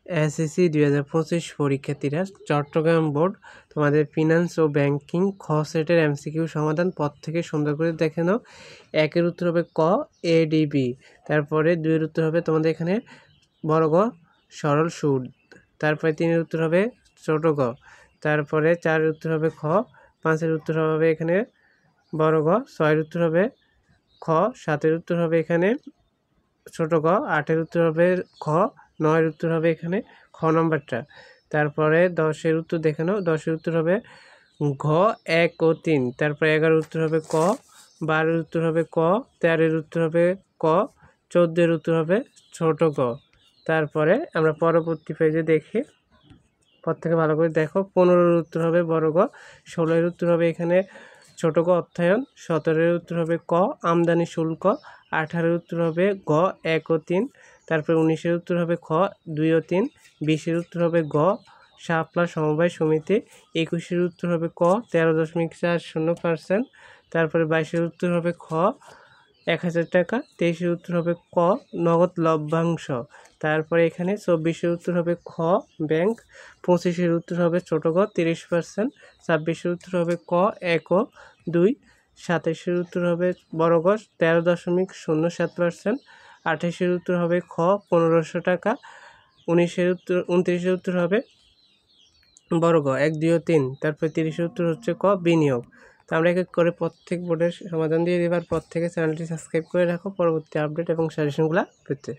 SSC 2025 পরীক্ষার্থীরা Chittagong board তোমাদের finance ও banking খ সেটের এমসিকিউ সমাধান পদ থেকে সুন্দর করে দেখে নাও। একের উত্তর হবে ক এডিবি, তারপরে দুইয়ের উত্তর হবে তোমাদের এখানে বড় গ সরল সুদ, তারপরে তিনের উত্তর হবে ছোট গ, তারপরে চারের উত্তর হবে খ, পাঁচের উত্তর হবে এখানে বড় গ, ছয়ের উত্তর হবে খ, সাতের উত্তর হবে এখানে ছোট গ, আটের উত্তর হবে খ, নয়ের উত্তর হবে এখানে খ নম্বরটা। তারপরে 10-এর উত্তর দেখে নাও, 10-এর উত্তর হবে ঘ 1 ও 3, তারপরে 11-এর উত্তর হবে ক, 12-এর উত্তর হবে ক, 13-এর উত্তর হবে ক, 14-এর উত্তর হবে ছোট গ। তারপরে আমরা পরবর্তী পেজে দেখি, পর থেকে ভালো করে দেখো। 15-এর উত্তর হবে বড় গ, 16-এর উত্তর হবে এখানে ছোট গ অর্থায়ন, 17-এর উত্তর হবে ক আমদানি শুল্ক, 18-এর উত্তর হবে গ 1 ও 3, তারপরে 19-এর উত্তর হবে খ 2 ও 3, 20-এর উত্তর হবে গ শাপলা সমবায় সমিতি, 21-এর উত্তর হবে ক 13.40%, তারপরে 22-এর উত্তর হবে খ 1000 টাকা, 23-এর উত্তর হবে ক নগদ লভ্যাংশ, তারপরে এখানে 24-এর উত্তর হবে খ ব্যাংক, 25-এর উত্তর হবে ছোট গ 30%, 26-এর উত্তর হবে ক 1 ও 2, 27-এর উত্তর হবে বড় গ 13.07%, 28-এর উত্তর হবে খ 1500 টাকা, 29-এর উত্তর হবে বড় গ 1, 2 ও 3, তারপরে 30-এর উত্তর হচ্ছে ক বিনিয়োগ। তো আমরা এক এক করে প্রত্যেক বোর্ডের সমাধান দিয়ে দেবার পর থেকে চ্যানেলটি সাবস্ক্রাইব করে রাখো পরবর্তী আপডেট এবং সাজেশনগুলো পেতে।